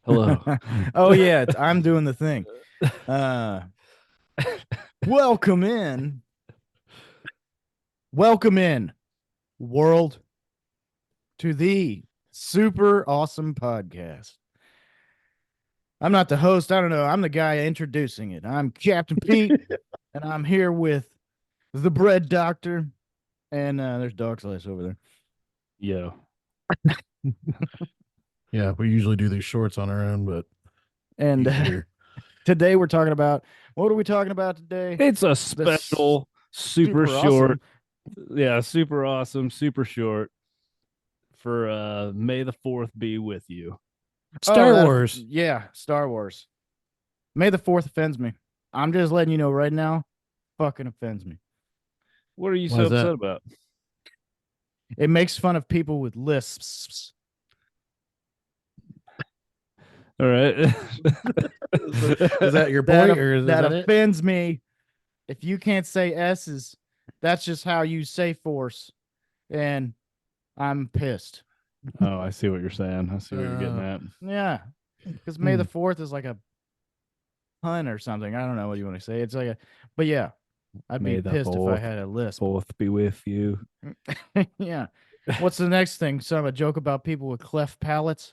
Hello. Oh yeah, I'm doing the thing. Uh welcome in. Welcome in, world, to the super awesome podcast. I'm not the host, I don't know. I'm the guy introducing it. I'm Captain Pete, and I'm here with the bread doctor. And there's dog slice over there. Yo. Yeah, we usually do these shorts on our own, but And he's here. today we're talking about what are we talking about today? It's a This special, super super short. awesome. Yeah, super awesome, super short for May the 4th be with you. Star Oh, Wars. yeah, Star Wars. May the 4th offends me. I'm just letting you know right now, fucking offends me. What are you Why so is that? upset about? It makes fun of people with lisps. All right. Is that your That point, or is that that it? offends me. If you can't say S's, that's just how you say force. And I'm pissed. Oh, I see what you're saying. I see what you're getting at. Yeah. Because May the 4th is like a pun or something. I don't know what you want to say. It's like a, but yeah, I'd be May the pissed if I 4th, had a lisp. 4th be with you. Yeah. What's the next thing? Some a joke about people with cleft palates?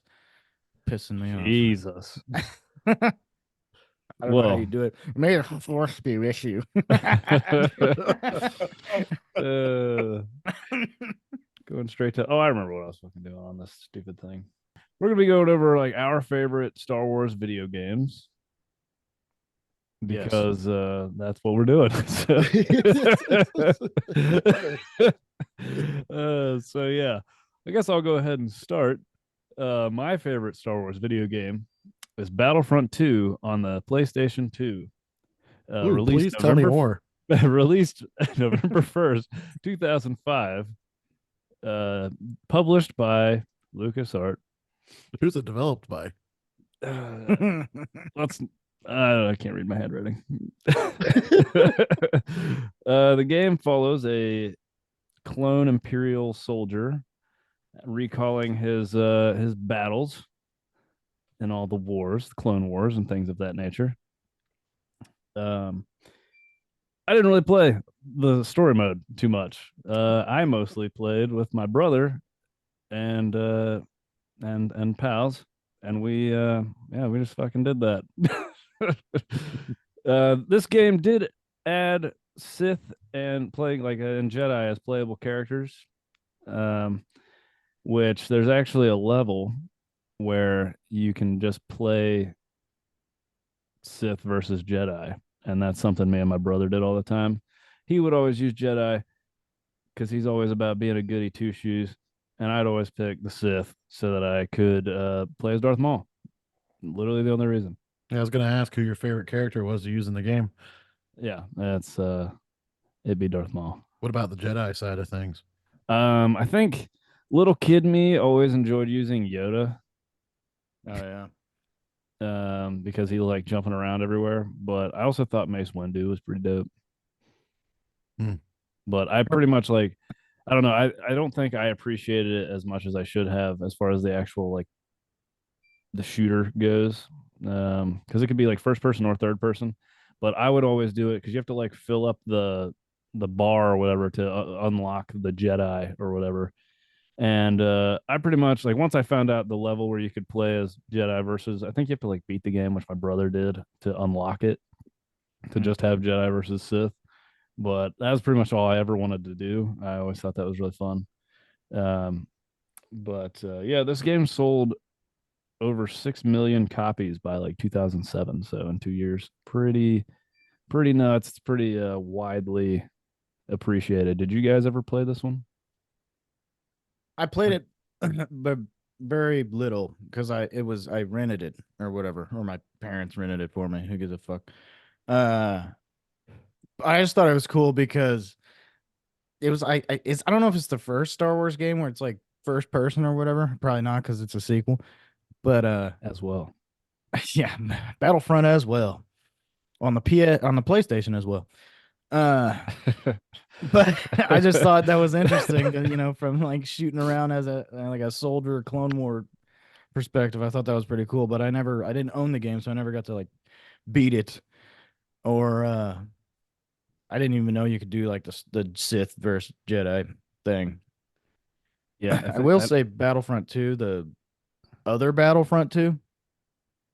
Pissing me off. Jesus. I don't know how you Well, do it. May the force be with you. going straight to, I remember what I was fucking doing on this stupid thing. We're gonna be going over like our favorite Star Wars video games Yes. because that's what we're doing. So yeah, I guess I'll go ahead and start. My favorite Star Wars video game is Battlefront 2 on the PlayStation 2. Ooh, please tell me more. Released November 1st, 2005. Published by LucasArts. Who's it developed by? Let's I can't read my handwriting. The game follows a clone Imperial soldier recalling his battles in all the wars, the Clone Wars, and things of that nature. I didn't really play the story mode too much. I mostly played with my brother and pals, and we just fucking did that. This game did add Sith and playing like and Jedi as playable characters. Um, which there's actually a level where you can just play Sith versus Jedi, and that's something me and my brother did all the time. He would always use Jedi because he's always about being a goody two shoes, and I'd always pick the Sith so that I could play as Darth Maul. Literally the only reason. Yeah, I was going to ask who your favorite character was to use in the game. Yeah, that's it'd be Darth Maul. What about the Jedi side of things? I think little kid me always enjoyed using Yoda. Oh yeah. Because he like jumping around everywhere. But I also thought Mace Windu was pretty dope. Hmm. But I pretty much like, I don't know. I don't think I appreciated it as much as I should have as far as the actual like the shooter goes. Because it could be like first person or third person. But I would always do it because you have to like fill up the bar or whatever to unlock the Jedi or whatever. And I pretty much like once I found out the level where you could play as Jedi versus, I think you have to like beat the game, which my brother did to unlock it to just have Jedi versus Sith. But that was pretty much all I ever wanted to do. I always thought that was really fun. Um, but yeah, this game sold over 6 million copies by like 2007. So in 2 years, pretty nuts. It's pretty widely appreciated. Did you guys ever play this one? I played it but very little because I rented it or whatever, or my parents rented it for me. Who gives a fuck? Uh I just thought it was cool because it was I don't know if it's the first Star Wars game where it's like first person or whatever. Probably not because it's a sequel. But As well. yeah, Battlefront as well. On the on the PlayStation as well. Uh but I just thought that was interesting, from like shooting around as a like a soldier, Clone War perspective, I thought that was pretty cool. But I didn't own the game, so I never got to like beat it, or I didn't even know you could do like the Sith versus Jedi thing. Yeah, I will say Battlefront 2, the other Battlefront 2,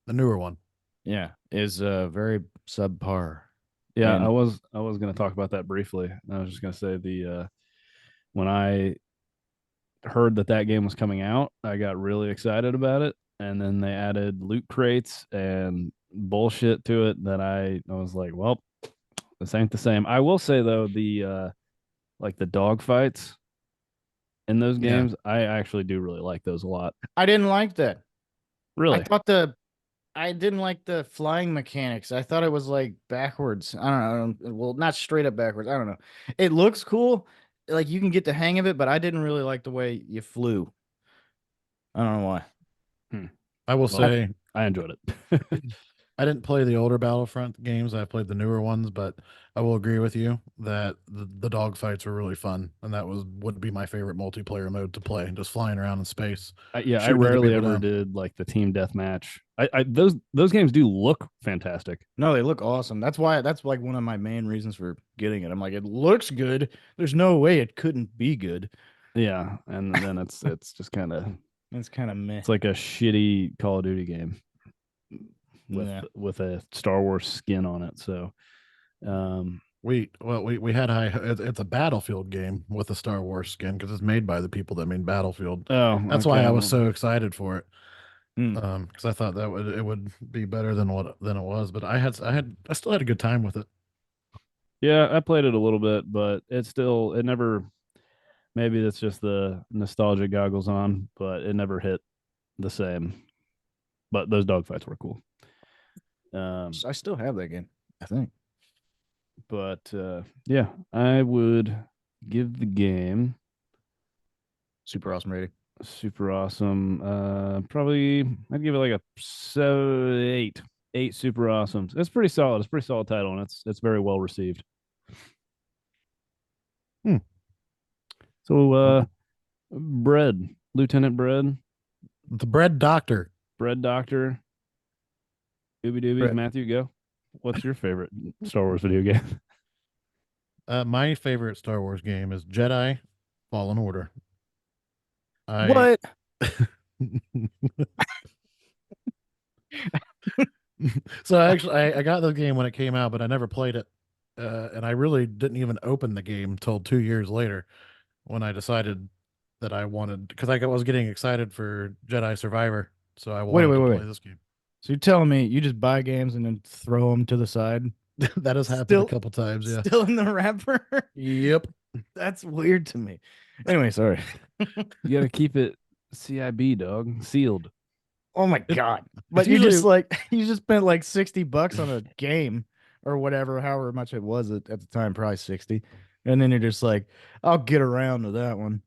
The newer one. yeah, is very subpar. Yeah, And- I was going to talk about that briefly. I was just going to say when I heard that game was coming out, I got really excited about it, and then they added loot crates and bullshit to it that I was like, well, this ain't the same. I will say though, the like the dog fights in those Yeah. games, I actually do really like those a lot. I didn't like that. Really? I didn't like the flying mechanics. I thought it was like backwards. I don't know. Well, not straight up backwards. I don't know. It looks cool. Like you can get the hang of it, but I didn't really like the way you flew. I don't know why. I will Well, say I enjoyed it. I didn't play the older Battlefront games. I played the newer ones, but I will agree with you that the dog fights were really fun, and that would be my favorite multiplayer mode to play, just flying around in space. Yeah, I shooting other rarely people ever down. did like the team deathmatch. Those games do look fantastic. No, they look awesome. That's like one of my main reasons for getting it. I'm like, it looks good. There's no way it couldn't be good. Yeah, and then it's just kind of It's kind of meh. it's like a shitty Call of Duty game with Yeah. with a Star Wars skin on it. So, We had it's a Battlefield game with a Star Wars skin because it's made by the people that made Battlefield. oh, That's why okay, I was well, so excited for it. Hmm. Because I thought that it would be better than it was. But I still had a good time with it. yeah, I played it a little bit, but it never. Maybe that's just the nostalgia goggles on, but it never hit the same. But those dogfights were cool. I still have that game, I think. But yeah, I would give the game Super awesome rating. super awesome. Probably I'd give it like a 8. 8 super awesomes. It's pretty solid. It's a pretty solid title, and it's very well received. Hmm. So Bread, Lieutenant Bread, The Bread Doctor. Bread Doctor, Dooby Doobies, Bread. Matthew, go. What's your favorite Star Wars video game? My favorite Star Wars game is Jedi Fallen Order. What? So actually, I got the game when it came out, but I never played it, and I really didn't even open the game until 2 years later, when I decided that I wanted, because I was getting excited for Jedi Survivor, so I wanted to play this game. So you're telling me you just buy games and then throw them to the side? That has happened Still- a couple times. Yeah. Still in the wrapper? Yep. That's weird to me. Anyway, sorry. You got to keep it CIB, dog, sealed. Oh my god! But you just spent like $60 on a game or whatever, however much it was at the time, probably 60, and then you're just like, I'll get around to that one.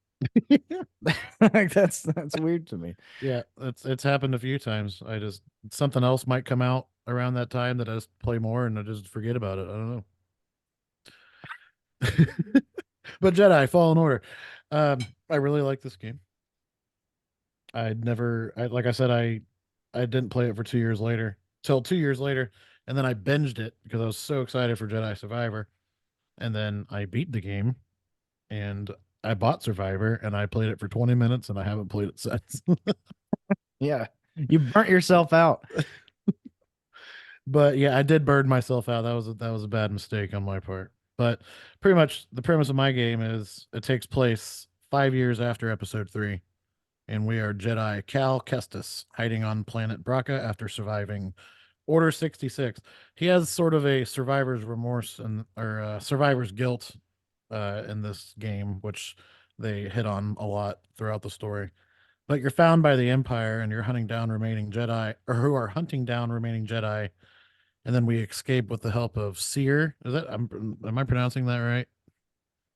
Like that's weird to me. Yeah, it's happened a few times. Something else might come out around that time that I just play more and I just forget about it. I don't know. But Jedi Fallen Order, I really like this game. Like I said, I didn't play it for 2 years later, till 2 years later, and then I binged it because I was so excited for Jedi Survivor, and then I beat the game, and I bought Survivor, and I played it for 20 minutes, and I haven't played it since. Yeah, you burnt yourself out. But yeah, I did burn myself out. That was a bad mistake on my part. But pretty much the premise of my game is it takes place 5 years after Episode 3, and we are Jedi Cal Kestis hiding on planet Braca after surviving Order 66. He has sort of a survivor's remorse or survivor's guilt in this game, which they hit on a lot throughout the story. But you're found by the Empire, and you're hunting down remaining Jedi, or who are hunting down remaining Jedi, and then we escape with the help of Seer. Am I pronouncing that right?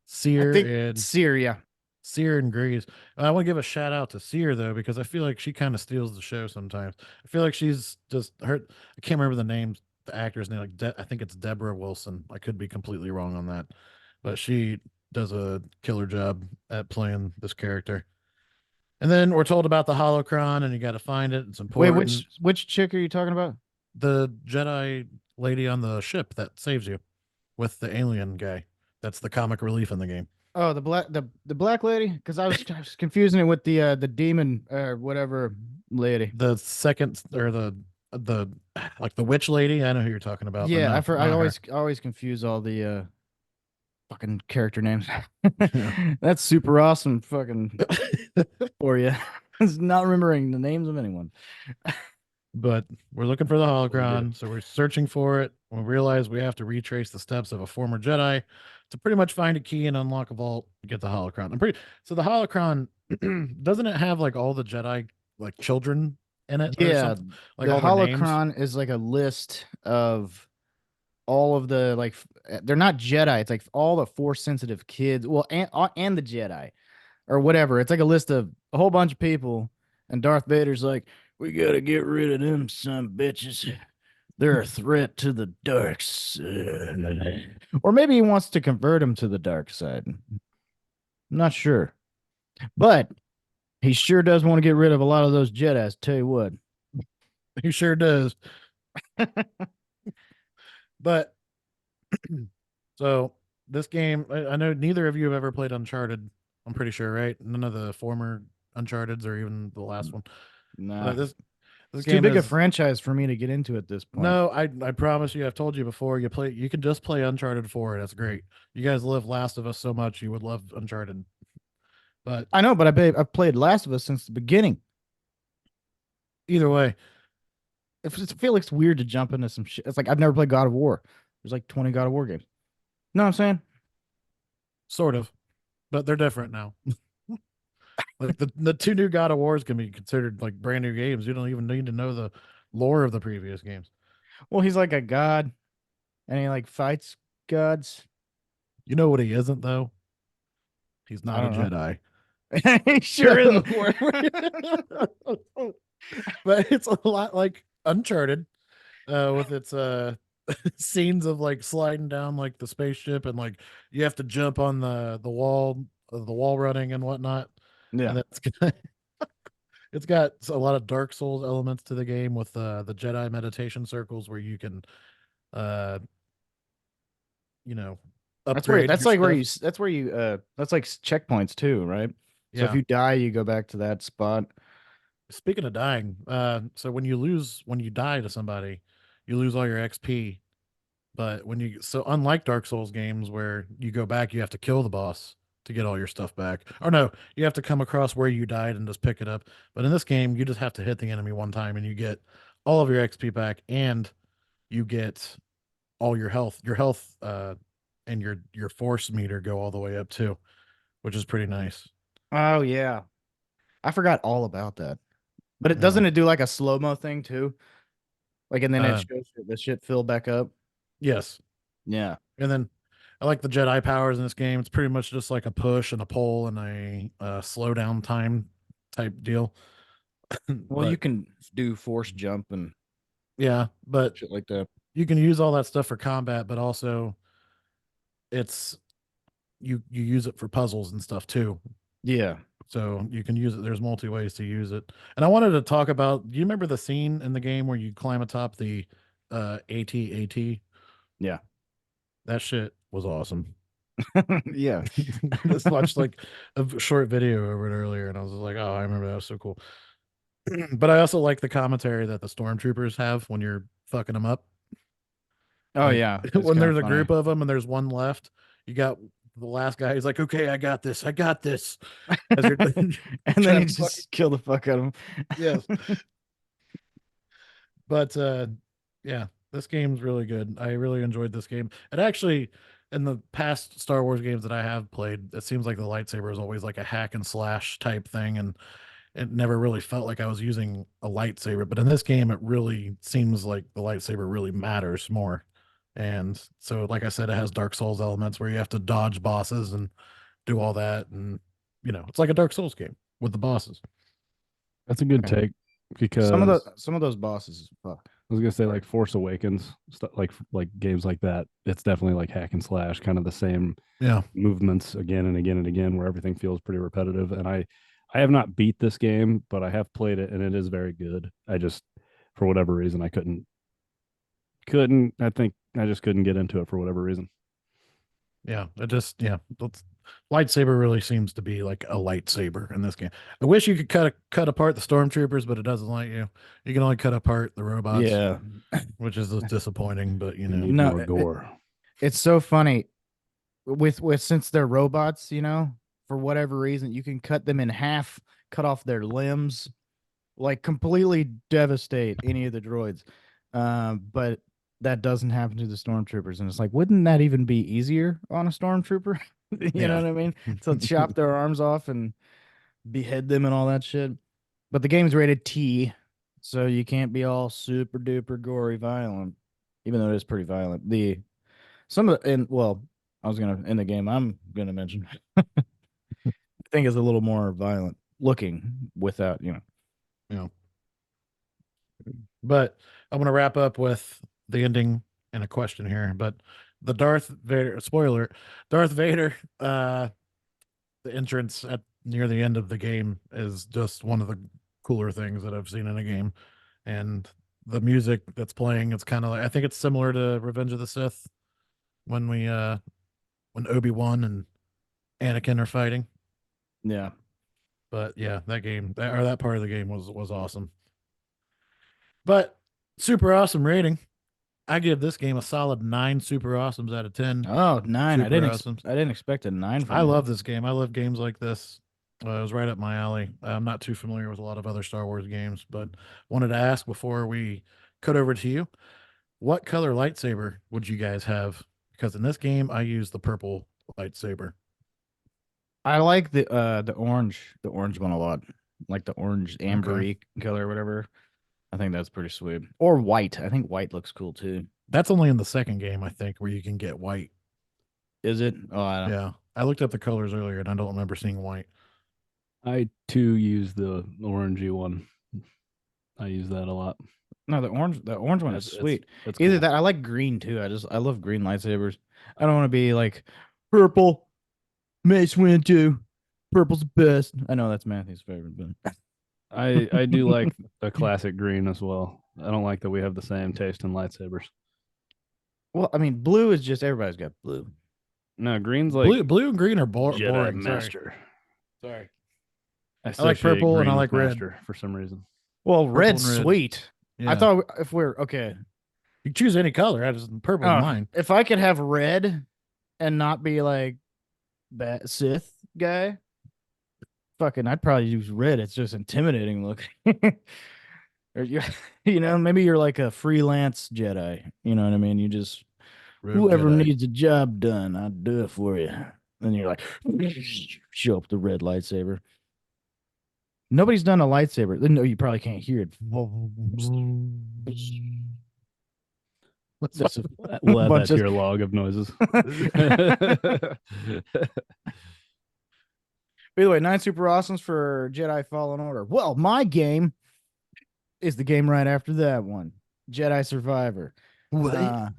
Seer I think and Syria. Seer and Grease. I want to give a shout out to Seer though, because I feel like she kind of steals the show sometimes. I feel like she's just her. I can't remember the names, the actor's name. Like I think it's Deborah Wilson. I could be completely wrong on that, but she does a killer job at playing this character. And then we're told about the holocron, and you got to find it. It's Wait, important. which chick are you talking about? The Jedi lady on the ship that saves you with the alien guy. That's the comic relief in the game. Oh, the black lady? Because I was confusing it with the demon or whatever lady. The second or the like the witch lady. I know who you're talking about. but Yeah, no, I not her. always confuse all the fucking character names. Yeah. That's super awesome fucking for you. It's not remembering the names of anyone. But we're looking for the Totally get it. holocron, so we're searching for it. We realize we have to retrace the steps of a former Jedi to pretty much find a key and unlock a vault to get the holocron. So the holocron doesn't it have like all the Jedi like children in it? Or Yeah, something? Like the all their names? holocron is like a list of all of the they're not Jedi. It's like all the Force sensitive kids. Well, and the Jedi or whatever. It's like a list of a whole bunch of people, and Darth Vader's like, we gotta get rid of them some bitches. They're a threat to the dark side. Or maybe he wants to convert him to the dark side. I'm not sure. But he sure does want to get rid of a lot of those Jedis, tell you what. He sure does. But so this game, I know neither of you have ever played Uncharted. I'm pretty sure, right? None of the former Uncharted's or even the last one. Nah. This It's game too big a is- franchise for me to get into at this point. No, I promise you, I've told you before. You can just play Uncharted 4. That's great. You guys love Last of Us so much, you would love Uncharted. But I know, but I've played Last of Us since the beginning. either way, I feel like it's weird to jump into some shit. It's like I've never played God of War. There's like 20 God of War games. Know what I'm saying? sort of, but they're different now. Like the two new God of Wars can be considered like brand new games. You don't even need to know the lore of the previous games. Well, he's like a god, and he like fights gods. You know what he isn't though? He's not a don't Jedi. He sure isn't. But it's a lot like Uncharted, with its scenes of like sliding down like the spaceship and like you have to jump on the wall running and whatnot. Yeah. And it's got a lot of Dark Souls elements to the game with the Jedi meditation circles where you can you know upgrade That's your like where stuff. that's like checkpoints too, right? So Yeah. if you die, you go back to that spot. Speaking of dying, so when you die to somebody, you lose all your XP. But unlike Dark Souls games where you go back, you have to kill the boss to get all your stuff back. Or no, you have to come across where you died and just pick it up. But in this game, you just have to hit the enemy one time and you get all of your XP back and you get all your health. Your health and your force meter go all the way up too, which is pretty nice. Oh yeah, I forgot all about that. But it Yeah. doesn't it do like a slow-mo thing too? Like, and then Uh, it shows the shit fill back up. Yes. Yeah. And then I like the Jedi powers in this game. It's pretty much just like a push and a pull and a slow down time type deal. Well, you But, can do force jump and yeah, but shit like that. you can use all that stuff for combat, but also it's you use it for puzzles and stuff too. Yeah. So you can use it. There's multi ways to use it. And I wanted to talk about. Do you remember the scene in the game where you climb atop the AT-AT? Yeah. That shit was awesome. Yeah. I just watched like a short video over it earlier, and I was just like, "Oh, I remember that was so cool." But I also like the commentary that the stormtroopers have when you're fucking them up. Oh Like, yeah. when there's a group of them and there's one left, you got the last guy. He's like, "Okay, I got this. I got this." As you're and then trying you to just kill the fuck out of him. yes. But yeah, this game's really good. I really enjoyed this game. And actually, in the past Star Wars games that I have played, it seems like the lightsaber is always like a hack and slash type thing, and it never really felt like I was using a lightsaber. But in this game, it really seems like the lightsaber really matters more. And so, like I said, it has Dark Souls elements where you have to dodge bosses and do all that, and it's like a Dark Souls game with the bosses. That's a good Okay. take because some of those bosses, fuck. I was gonna say like Force Awakens, stuff like games like that. It's definitely like hack and slash, kind of the same Yeah. movements again and again and again, where everything feels pretty repetitive. And I I have not beat this game, but I have played it and it is very good. I just, for whatever reason, I couldn't. I think I just couldn't get into it for whatever reason. Yeah, lightsaber really seems to be like a lightsaber in this game. I wish you could cut apart the stormtroopers, but it doesn't let you. You can only cut apart the robots, Yeah. which is disappointing. But We know, need No, more gore. It's so funny with since they're robots, for whatever reason, you can cut them in half, cut off their limbs, like completely devastate any of the droids. But that doesn't happen to the stormtroopers, and it's like, wouldn't that even be easier on a stormtrooper? You Yeah. know what I mean? To chop their arms off and behead them and all that shit. But the game's rated T, so you can't be all super duper gory violent, even though it is pretty violent. Some of the, and well, I was gonna in the game I'm gonna mention, I think is a little more violent looking without, But I'm going to wrap up with the ending and a question here. But the Darth Vader spoiler, Darth Vader, the entrance at near the end of the game is just one of the cooler things that I've seen in a game. And the music that's playing, it's kind of like, I think it's similar to Revenge of the Sith when when Obi-Wan and Anakin are fighting. Yeah. But yeah, that part of the game was awesome. But super awesome rating. I give this game a solid 9 super awesomes out of 10. Oh, 9. I Super didn't awesomes. I didn't expect a 9 from I you. love this game. I love games like this. It was right up my alley. I'm not too familiar with a lot of other Star Wars games, but wanted to ask before we cut over to you, what color lightsaber would you guys have? Because in this game, I use the purple lightsaber. I like the orange one a lot. Like the orange ambery color or whatever. I think that's pretty sweet. Or white. I think white looks cool too. That's only in the second game, I think, where you can get white. Is it? Oh, I don't. Yeah. I looked up the colors earlier and I don't remember seeing white. I too use the orangey one. I use that a lot. No, the orange one is sweet. It's Either cool. that, I like green too. I love green lightsabers. I don't want to be like purple. Mace Windu. Purple's the best. I know that's Matthew's favorite, but I do like the classic green as well. I don't like that we have the same taste in lightsabers. well, I mean, blue is just everybody's got blue. No, green's like Blue and green are Jedi boring. Master. Sorry. I like associate purple and I green like with red. Master for some reason. Well, red's and red. sweet. Yeah. I thought if we're okay, you choose any color. I just purple Oh, mine. if I could have red and not be like that Sith guy, fucking, I'd probably use red. It's just intimidating looking. Or maybe you're like a freelance Jedi. You know what I mean? You just whoever Jedi. needs a job done, I'll do it for you. Then you're like, show up the red lightsaber. Nobody's done a lightsaber. No, you probably can't hear it. That's We'll add that bunch to of- your log of noises. By the way, 9 super awesomes for Jedi Fallen Order. Well, my game is the game right after that one, Jedi Survivor. I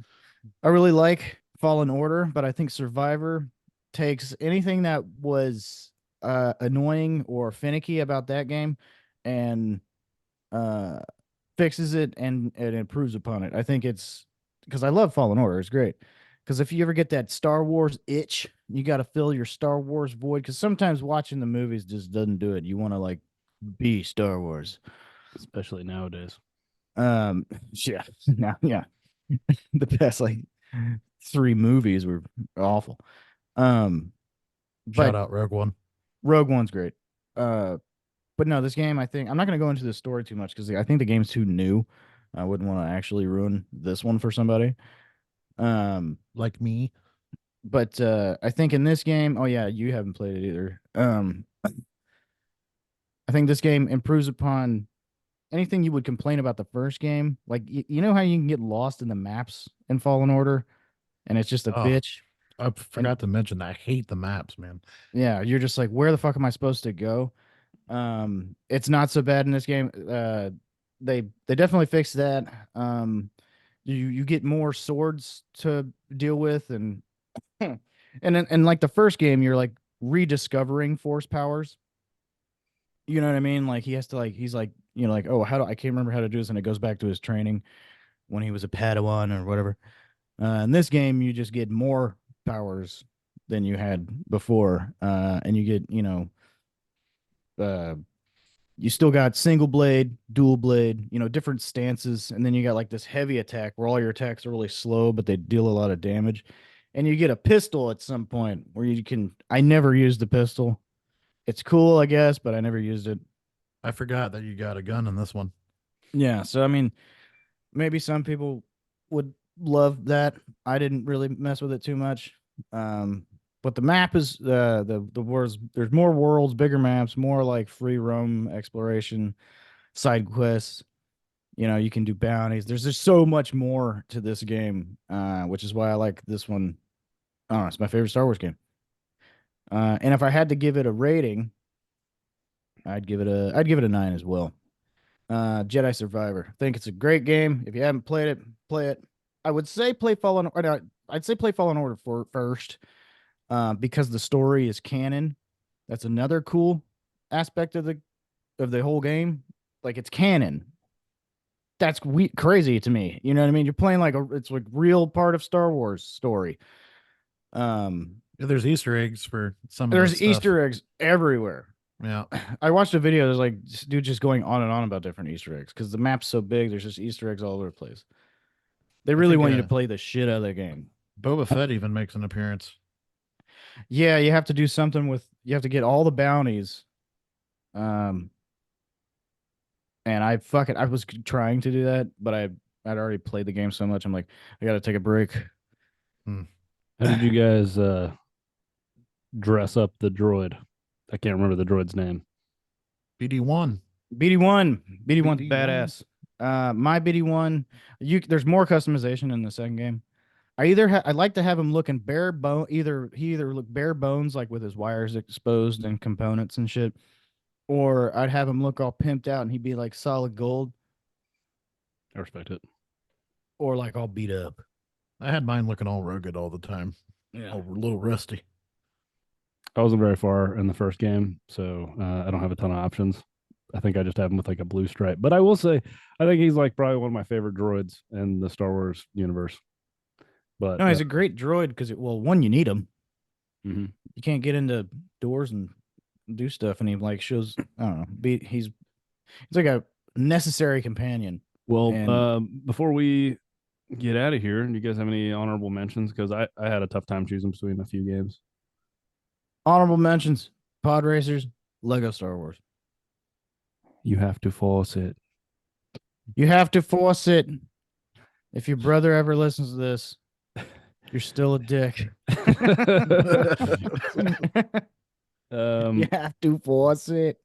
really like Fallen Order, but I think Survivor takes anything that was annoying or finicky about that game and fixes it and improves upon it. I think it's because I love Fallen Order. It's great. Because if you ever get that Star Wars itch, you got to fill your Star Wars void. Because sometimes watching the movies just doesn't do it. You want to like be Star Wars, especially nowadays. Yeah, yeah. The past like 3 movies were awful. Shout out Rogue One. Rogue One's great. But no, this game, I think I'm not going to go into the story too much because I think the game's too new. I wouldn't want to actually ruin this one for somebody. Like me. But I think in this game, oh yeah, you haven't played it either. I think this game improves upon anything you would complain about the first game. Like you know how you can get lost in the maps in Fallen Order, and it's just a bitch. I forgot to mention that I hate the maps, man. Yeah, you're just like, where the fuck am I supposed to go? It's not so bad in this game. They definitely fixed that. You get more swords to deal with, and and like the first game, you're like rediscovering force powers. You know what I mean? Like he has to like he's like, you know, like, oh, how do I can't remember how to do this, and it goes back to his training when he was a Padawan or whatever. In this game, you just get more powers than you had before, and you get, uh, you still got single blade, dual blade, different stances, and then you got like this heavy attack where all your attacks are really slow, but they deal a lot of damage. And you get a pistol at some point where you can. I never used the pistol. It's cool, I guess, but I never used it. I forgot that you got a gun in this one. Yeah, so I mean, maybe some people would love that. I didn't really mess with it too much. But the map is the worlds. There's more worlds, bigger maps, more like free roam exploration, side quests. You can do bounties. There's just so much more to this game, which is why I like this one. I don't know, it's my favorite Star Wars game. And if I had to give it a rating, I'd give it a 9 as well. Jedi Survivor. I think it's a great game. If you haven't played it, play it. I would say play Fallen. Or no, I'd say play Fallen Order first, because the story is canon. That's another cool aspect of the whole game. Like it's canon. That's crazy to me. You know what I mean? You're playing like it's like real part of Star Wars story. There's Easter eggs for some of There's this stuff. Easter eggs everywhere. Yeah. I watched a video. There's like this dude just going on and on about different Easter eggs because the map's so big. There's just Easter eggs all over the place. They really think, want you to play the shit out of the game. Boba Fett even makes an appearance. Yeah, you have to do something with. You have to get all the bounties. And I was trying to do that, but I'd already played the game so much. I'm like, I got to take a break. How did you guys dress up the droid? I can't remember the droid's name. BD1. BD1's BD1. badass. My BD1, there's more customization in the second game. I'd like to have him looking bare bone. He either look bare bones, like with his wires exposed and components and shit, or I'd have him look all pimped out and he'd be like solid gold, I respect it. or like all beat up. I had mine looking all rugged all the time. Yeah. A little rusty. I wasn't very far in the first game, so I don't have a ton of options. I think I just have him with like a blue stripe. But I will say, I think he's like probably one of my favorite droids in the Star Wars universe. But No, he's a great droid because, one, you need him. Mhm. You can't get into doors and do stuff, and he like shows. I don't know. He's like a necessary companion. Well, And- before we get out of here, do you guys have any honorable mentions? Because I had a tough time choosing between a few games. Honorable mentions: Pod Racers, Lego Star Wars. You have to force it. You have to force it. If your brother ever listens to this, you're still a dick. You have to force it.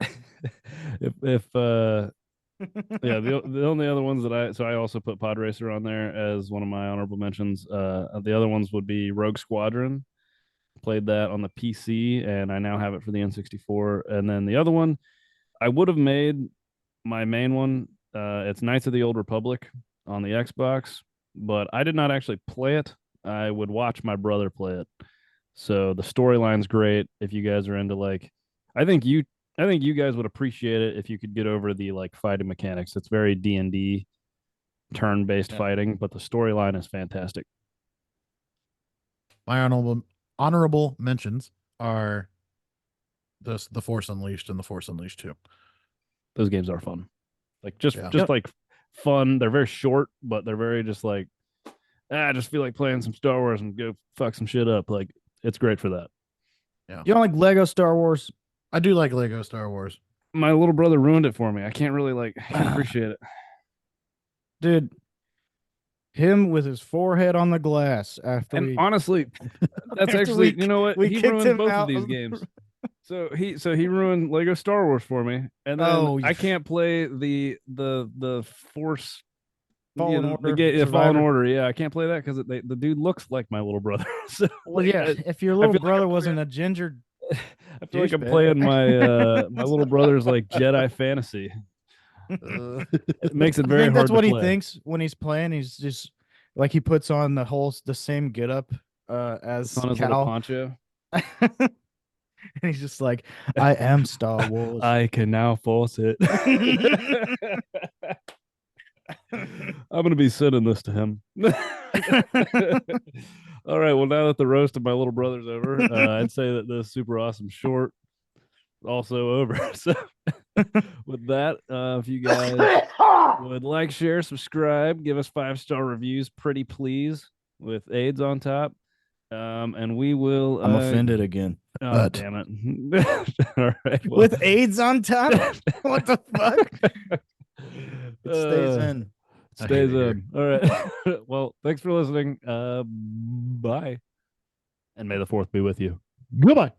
if yeah, the only other ones that I also put Pod Racer on there as one of my honorable mentions. The other ones would be Rogue Squadron. Played that on the PC, and I now have it for the N64. And then the other one, I would have made my main one. It's Knights of the Old Republic on the Xbox, but I did not actually play it. I would watch my brother play it. So the storyline's great. If you guys are into like, I think you guys would appreciate it if you could get over the like fighting mechanics. It's very D&D turn-based fighting, but the storyline is fantastic. My honorable mentions are the Force Unleashed and the Force Unleashed 2. Those games are fun. Like just like fun. They're very short, but they're very just like I just feel like playing some Star Wars and go fuck some shit up. Like it's great for that. Yeah. You don't like Lego Star Wars? I do like Lego Star Wars. My little brother ruined it for me. I can't really appreciate it. Dude, him with his forehead on the glass after And we honestly, that's after actually we- you know what? we He kicked ruined him both of out these of the- games. So he ruined Lego Star Wars for me. And then Oh, I can't play the Force Fallen the Order, Fallen Survivor. Order. Yeah, I can't play that because the dude looks like my little brother. So Well, like, yeah, if your I little feel like brother I'm wasn't a ginger, I feel like I'm douchebag. playing my my little brother's like Jedi fantasy. It makes it I very think hard that's what to he play. thinks when he's playing. He's just like he puts on the same getup as On his little Cal. poncho. And he's just like, I am Star Wars. I can now force it. I'm gonna be sending this to him. All right. Well, now that the roast of my little brother's over, I'd say that this super awesome short also over. So with that, if you guys would like, share, subscribe, give us 5-star reviews, pretty please, with AIDS on top. And we will. I'm offended again. Oh, But- damn it! All right. Well, With AIDS on top? What the fuck? It stays uh, in. I hate Stays it here. in. All right. Well, thanks for listening. Bye. And may the fourth be with you. Goodbye.